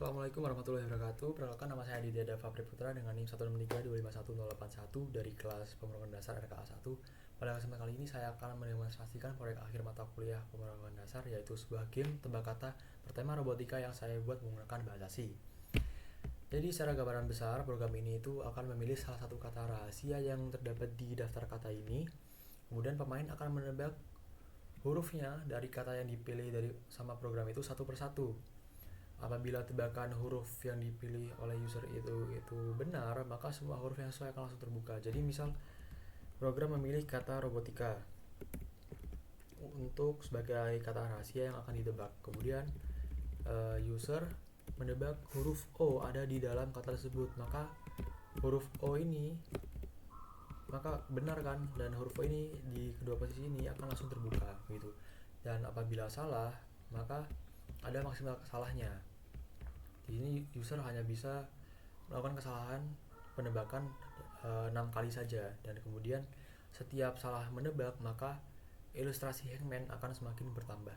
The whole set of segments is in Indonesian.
Assalamualaikum warahmatullahi wabarakatuh. Perkenalkan, nama saya Aditya Dava Priputra dengan NIM 163251081 dari kelas pemrograman dasar RKA 1. Pada kesempatan kali ini saya akan mendemonstrasikan proyek akhir mata kuliah pemrograman dasar, yaitu sebuah game tebak kata bertema robotika yang saya buat menggunakan bahasa C. Jadi secara gambaran besar, program ini itu akan memilih salah satu kata rahasia yang terdapat di daftar kata ini. Kemudian pemain akan menebak hurufnya dari kata yang dipilih dari sama program itu satu persatu. Apabila tebakan huruf yang dipilih oleh user itu benar, maka semua huruf yang sesuai akan langsung terbuka. Jadi misal program memilih kata robotika untuk sebagai kata rahasia yang akan ditebak. Kemudian user menebak huruf O ada di dalam kata tersebut, maka huruf O ini maka benar kan, dan huruf O ini di kedua posisi ini akan langsung terbuka gitu. Dan apabila salah, maka ada maksimal salahnya. Di sini user hanya bisa melakukan kesalahan penebakan 6 kali saja, dan kemudian setiap salah menebak maka ilustrasi hangman akan semakin bertambah.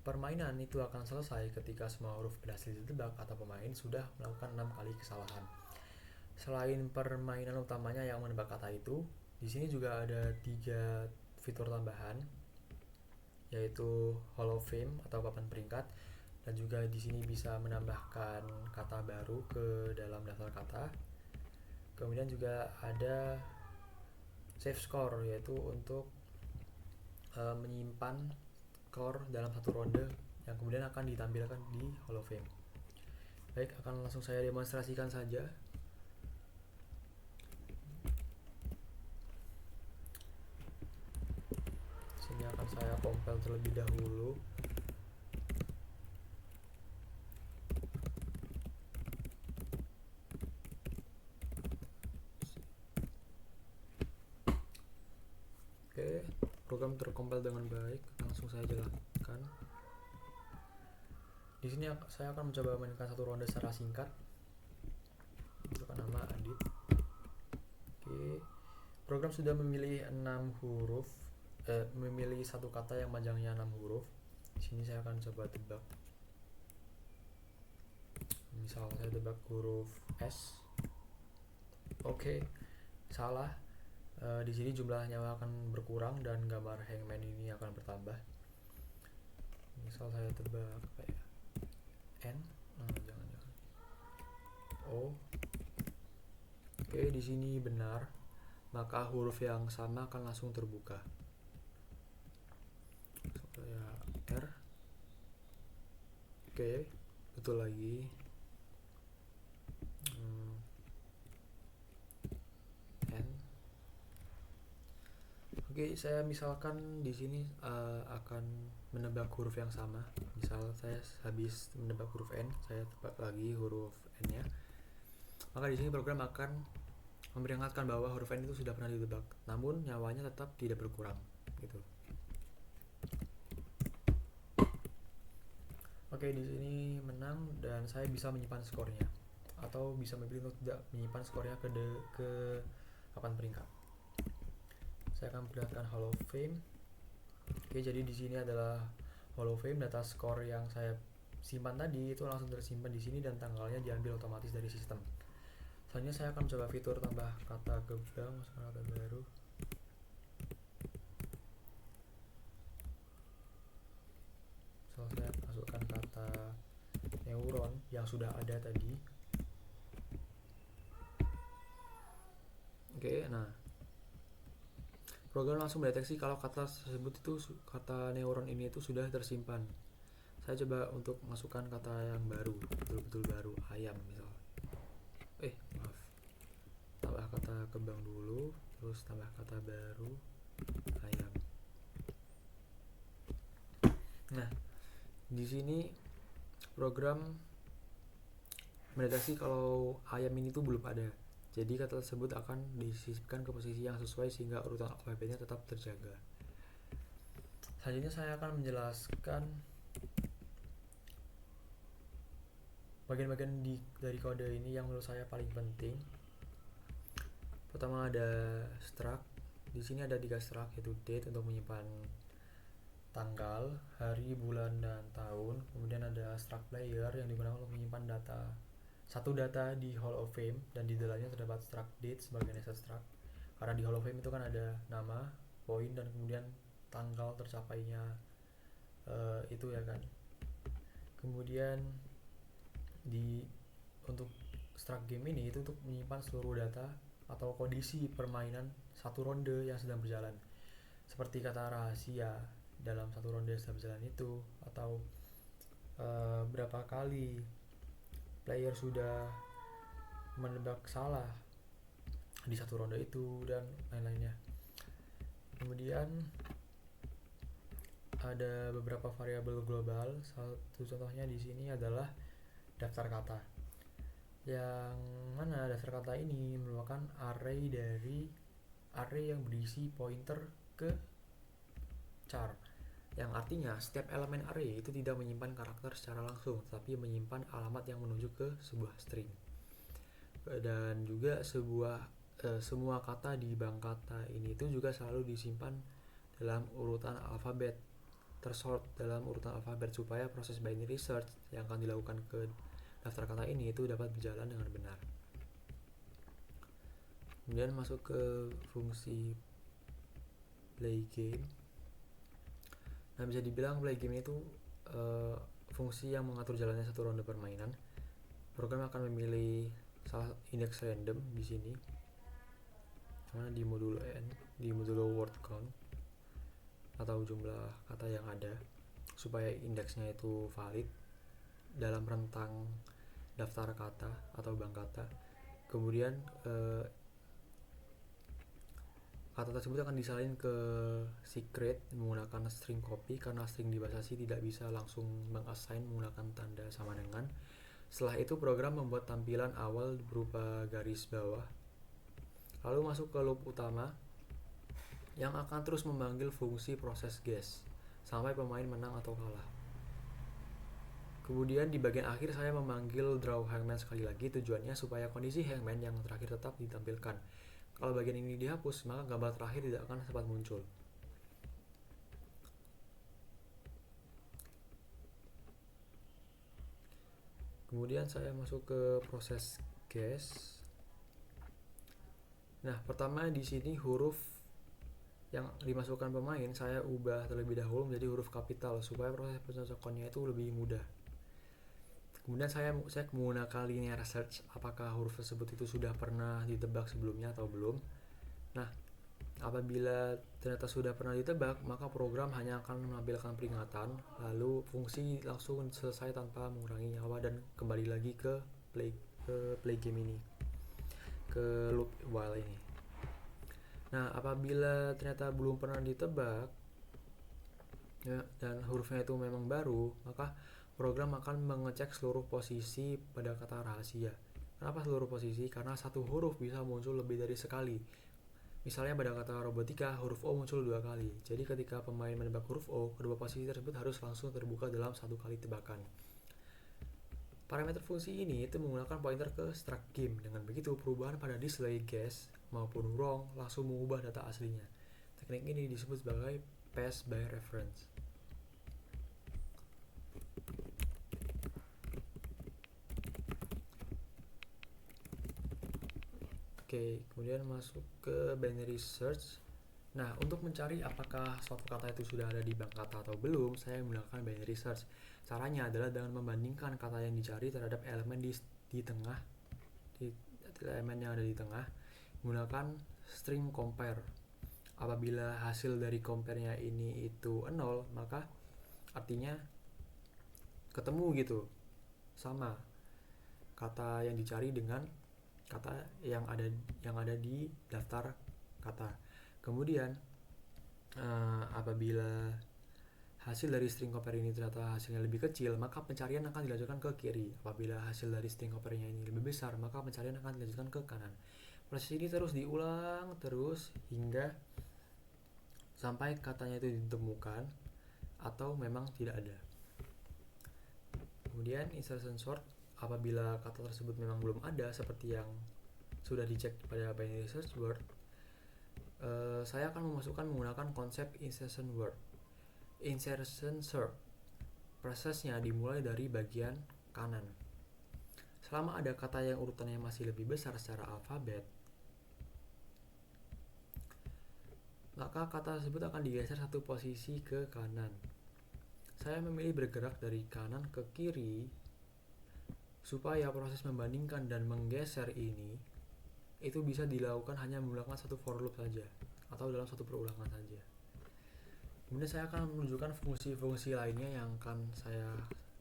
Permainan itu akan selesai ketika semua huruf berhasil ditebak atau pemain sudah melakukan 6 kali kesalahan. Selain permainan utamanya yang menebak kata itu, di sini juga ada 3 fitur tambahan, yaitu Hall of Fame atau papan peringkat, dan juga di sini bisa menambahkan kata baru ke dalam daftar kata. Kemudian juga ada save score, yaitu untuk menyimpan skor dalam satu ronde yang kemudian akan ditampilkan di Hall of Fame. Baik, akan langsung saya demonstrasikan saja. Sini akan saya compile terlebih dahulu. Oke, program terkompil dengan baik. Langsung saya jalankan. Di sini saya akan mencoba mainkan satu ronde secara singkat. Untuk nama Adit. Oke, program sudah memilih 6 huruf, memilih satu kata yang panjangnya 6 huruf. Di sini saya akan coba tebak. Misal saya tebak huruf S. Oke, salah. Di sini jumlah nyawa akan berkurang dan gambar hangman ini akan bertambah. Misal saya tebak kayak N, jangan O. Oke, di sini benar, maka huruf yang sama akan langsung terbuka. Misal saya R. Oke, betul lagi. N. Oke, saya misalkan di sini akan menebak huruf yang sama. Misal saya habis menebak huruf N, saya tebak lagi huruf N-nya. Maka di sini program akan memperingatkan bahwa huruf N itu sudah pernah ditebak, namun nyawanya tetap tidak berkurang, gitu. Oke, di sini menang dan saya bisa menyimpan skornya, atau bisa memilih untuk tidak menyimpan skornya ke papan peringkat. Saya akan perlihatkan Hall of Fame. Oke, jadi di sini adalah Hall of Fame. Data skor yang saya simpan tadi itu langsung tersimpan di sini dan tanggalnya diambil otomatis dari sistem. Selanjutnya saya akan coba fitur tambah kata kebang, kata baru. Saya masukkan kata neuron yang sudah ada tadi. Oke, nah program langsung mendeteksi kalau kata tersebut itu, kata neuron ini itu sudah tersimpan. Saya coba untuk masukkan kata yang baru, betul-betul baru, ayam misal. Maaf. Tambah kata kembang dulu, terus tambah kata baru, ayam. Nah, di sini program mendeteksi kalau ayam ini tuh belum ada. Jadi kata tersebut akan disisipkan ke posisi yang sesuai sehingga urutan alfabetnya tetap terjaga. Selanjutnya saya akan menjelaskan bagian-bagian dari kode ini yang menurut saya paling penting. Pertama ada struct. Di sini ada 3 struct, yaitu date untuk menyimpan tanggal, hari, bulan, dan tahun. Kemudian ada struct player yang digunakan untuk menyimpan data di Hall of Fame, dan di dalamnya terdapat struct date sebagai next struct. Karena di Hall of Fame itu kan ada nama, poin, dan kemudian tanggal tercapainya itu ya kan. Kemudian untuk struct game ini itu untuk menyimpan seluruh data atau kondisi permainan satu ronde yang sedang berjalan, seperti kata rahasia dalam satu ronde yang sedang berjalan itu, atau berapa kali player sudah menebak salah di satu ronde itu, dan lain-lainnya. Kemudian ada beberapa variabel global. Satu contohnya di sini adalah daftar kata, yang mana daftar kata ini merupakan array yang berisi pointer ke char, yang artinya setiap elemen array itu tidak menyimpan karakter secara langsung, tapi menyimpan alamat yang menuju ke sebuah string. Dan juga semua kata di bank kata ini itu juga selalu disimpan dalam urutan alfabet, tersort dalam urutan alfabet, supaya proses binary search yang akan dilakukan ke daftar kata ini itu dapat berjalan dengan benar. Kemudian masuk ke fungsi play game. Nah, bisa dibilang play game itu fungsi yang mengatur jalannya satu ronde permainan. Program akan memilih salah indeks random di sini, karena di modulo word count atau jumlah kata yang ada, supaya indeksnya itu valid dalam rentang daftar kata atau bank kata. Kemudian kata tersebut akan disalin ke secret menggunakan string copy, karena string di bahasa C tidak bisa langsung mengassign menggunakan tanda sama dengan. Setelah itu program membuat tampilan awal berupa garis bawah, lalu masuk ke loop utama yang akan terus memanggil fungsi proses guess sampai pemain menang atau kalah. Kemudian di bagian akhir saya memanggil draw hangman sekali lagi, tujuannya supaya kondisi hangman yang terakhir tetap ditampilkan. Kalau bagian ini dihapus, maka gambar terakhir tidak akan sempat muncul. Kemudian saya masuk ke proses guess. Nah, pertama di sini huruf yang dimasukkan pemain saya ubah terlebih dahulu menjadi huruf kapital supaya proses pencocokannya itu lebih mudah. Kemudian saya menggunakan linear search, apakah huruf tersebut itu sudah pernah ditebak sebelumnya atau belum. Nah, apabila ternyata sudah pernah ditebak, maka program hanya akan menampilkan peringatan, lalu fungsi langsung selesai tanpa mengurangi nyawa dan kembali lagi ke play game ini, ke loop while ini. Nah, apabila ternyata belum pernah ditebak ya, dan hurufnya itu memang baru, maka program akan mengecek seluruh posisi pada kata rahasia. Kenapa seluruh posisi? Karena satu huruf bisa muncul lebih dari sekali. Misalnya pada kata robotika, huruf O muncul 2 kali. Jadi ketika pemain menebak huruf O, kedua posisi tersebut harus langsung terbuka dalam satu kali tebakan. Parameter fungsi ini itu menggunakan pointer ke struct game. Dengan begitu, perubahan pada display guess maupun wrong langsung mengubah data aslinya. Teknik ini disebut sebagai pass by reference. Oke, kemudian masuk ke binary search. Nah, untuk mencari apakah suatu kata itu sudah ada di bank kata atau belum, saya menggunakan binary search. Caranya adalah dengan membandingkan kata yang dicari terhadap elemen di tengah, elemen yang ada di tengah, menggunakan string compare. Apabila hasil dari compare-nya ini itu 0, maka artinya ketemu gitu, sama kata yang dicari dengan kata yang ada di daftar kata. Kemudian apabila hasil dari string compare ini ternyata hasilnya lebih kecil, maka pencarian akan dilanjutkan ke kiri. Apabila hasil dari string compare-nya ini lebih besar, maka pencarian akan dilanjutkan ke kanan. Proses ini terus diulang hingga sampai katanya itu ditemukan atau memang tidak ada. Kemudian insertion sort, apabila kata tersebut memang belum ada seperti yang sudah dicek pada binary search word, saya akan memasukkan menggunakan konsep insertion word. Insertion sort. Prosesnya dimulai dari bagian kanan. Selama ada kata yang urutannya masih lebih besar secara alfabet, maka kata tersebut akan digeser satu posisi ke kanan. Saya memilih bergerak dari kanan ke kiri supaya proses membandingkan dan menggeser ini itu bisa dilakukan hanya menggunakan satu for loop saja atau dalam satu perulangan saja. Kemudian saya akan menunjukkan fungsi-fungsi lainnya yang akan saya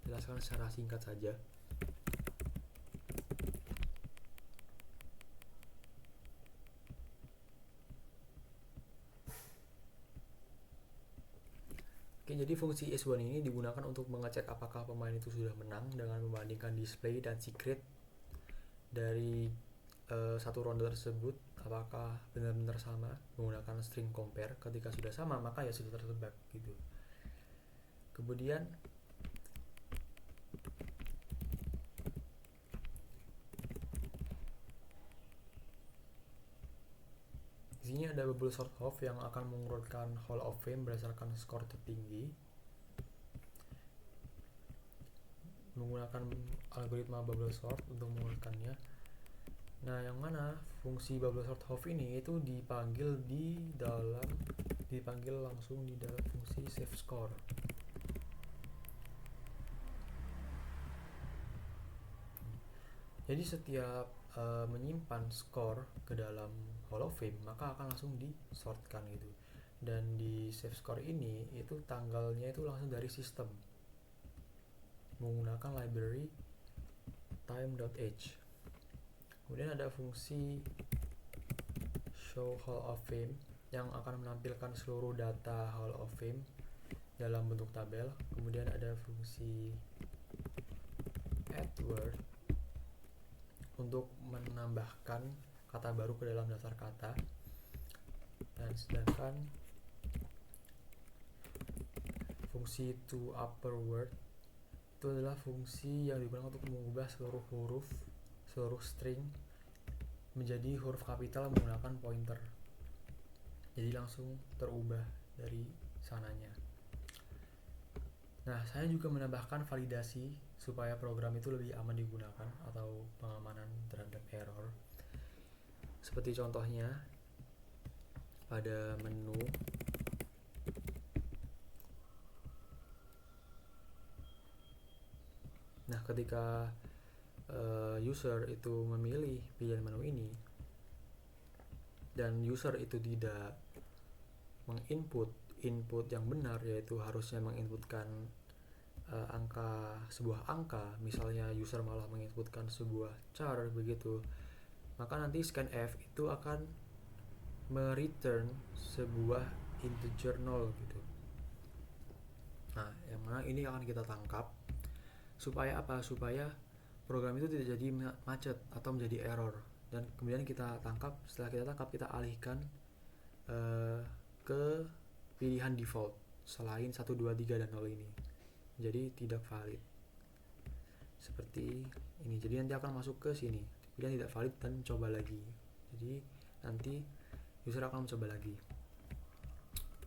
jelaskan secara singkat saja. Oke, jadi fungsi is1 ini digunakan untuk mengecek apakah pemain itu sudah menang dengan membandingkan display dan secret dari satu ronde tersebut, apakah benar-benar sama menggunakan string compare. Ketika sudah sama maka ya sudah tertebak gitu. Kemudian di sini ada bubble sort of yang akan mengurutkan Hall of Fame berdasarkan skor tertinggi menggunakan algoritma bubble sort untuk mengurutkannya. Nah, yang mana fungsi bubble sort of ini itu dipanggil langsung di dalam fungsi save score. Jadi setiap menyimpan skor ke dalam Hall of Fame maka akan langsung disortkan gitu. Dan di save score ini itu tanggalnya itu langsung dari sistem menggunakan library time.h. Kemudian ada fungsi show Hall of Fame yang akan menampilkan seluruh data Hall of Fame dalam bentuk tabel. Kemudian ada fungsi add word untuk menambahkan kata baru ke dalam daftar kata. Dan sedangkan fungsi to upper word itu adalah fungsi yang digunakan untuk mengubah seluruh huruf, seluruh string menjadi huruf kapital menggunakan pointer. Jadi langsung terubah dari sananya. Nah, saya juga menambahkan validasi supaya program itu lebih aman digunakan atau pengamanan terhadap error. Seperti contohnya pada menu nah, ketika user itu memilih pilihan menu ini dan user itu tidak menginput input yang benar, yaitu harusnya menginputkan sebuah angka, misalnya user malah menginputkan sebuah char begitu, maka nanti scanf itu akan mereturn sebuah integer 0 gitu. Nah, yang mana ini akan kita tangkap supaya apa? Supaya program itu tidak jadi macet atau menjadi error, dan kemudian kita tangkap. Setelah kita tangkap, kita alihkan ke pilihan default selain 1, 2, 3 dan 0 ini, jadi tidak valid seperti ini. Jadi nanti akan masuk ke sini, kemudian tidak valid dan coba lagi. Jadi nanti user akan mencoba lagi.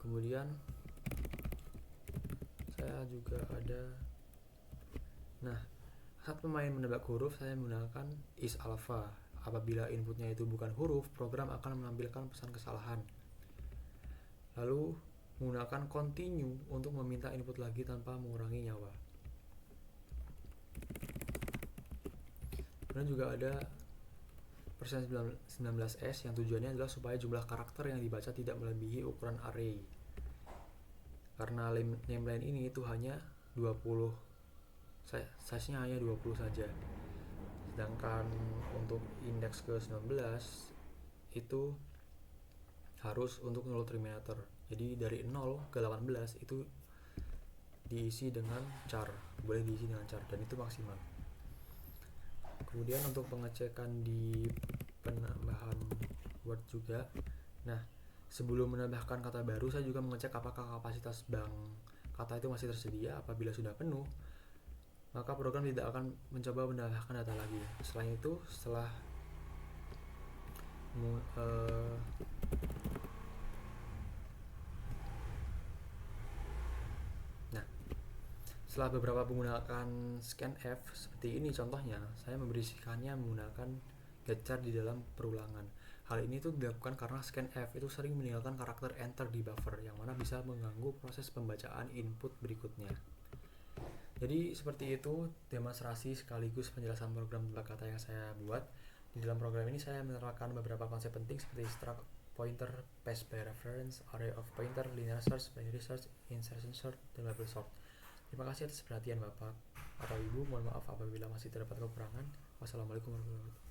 Kemudian saya juga ada, nah, saat pemain menebak huruf saya menggunakan is alpha. Apabila inputnya itu bukan huruf, program akan menampilkan pesan kesalahan. Lalu menggunakan continue untuk meminta input lagi tanpa mengurangi nyawa. Kemudian juga ada persen 19s yang tujuannya adalah supaya jumlah karakter yang dibaca tidak melebihi ukuran array. Karena nameline ini itu hanya 20, size-nya hanya 20 saja. Sedangkan untuk indeks ke 19 itu harus untuk null terminator. Jadi dari 0 ke 18 itu diisi dengan char, boleh diisi dengan char, dan itu maksimal. Kemudian untuk pengecekan di penambahan word juga. Nah, sebelum menambahkan kata baru, saya juga mengecek apakah kapasitas bank kata itu masih tersedia. Apabila sudah penuh, maka program tidak akan mencoba menambahkan data lagi. Selain itu, setelah Setelah beberapa menggunakan scanf seperti ini contohnya, saya memberisikannya menggunakan getchar di dalam perulangan. Hal ini tuh dilakukan karena scanf itu sering meninggalkan karakter enter di buffer yang mana bisa mengganggu proses pembacaan input berikutnya. Jadi seperti itu demonstrasi sekaligus penjelasan program tebak kata yang saya buat. Di dalam program ini saya menerapkan beberapa konsep penting seperti struct, pointer, pass by reference, array of pointer, linear search, binary search, insertion sort, dan label sort. Terima kasih atas perhatian Bapak atau Ibu. Mohon maaf apabila masih terdapat kekurangan. Wassalamualaikum warahmatullahi wabarakatuh.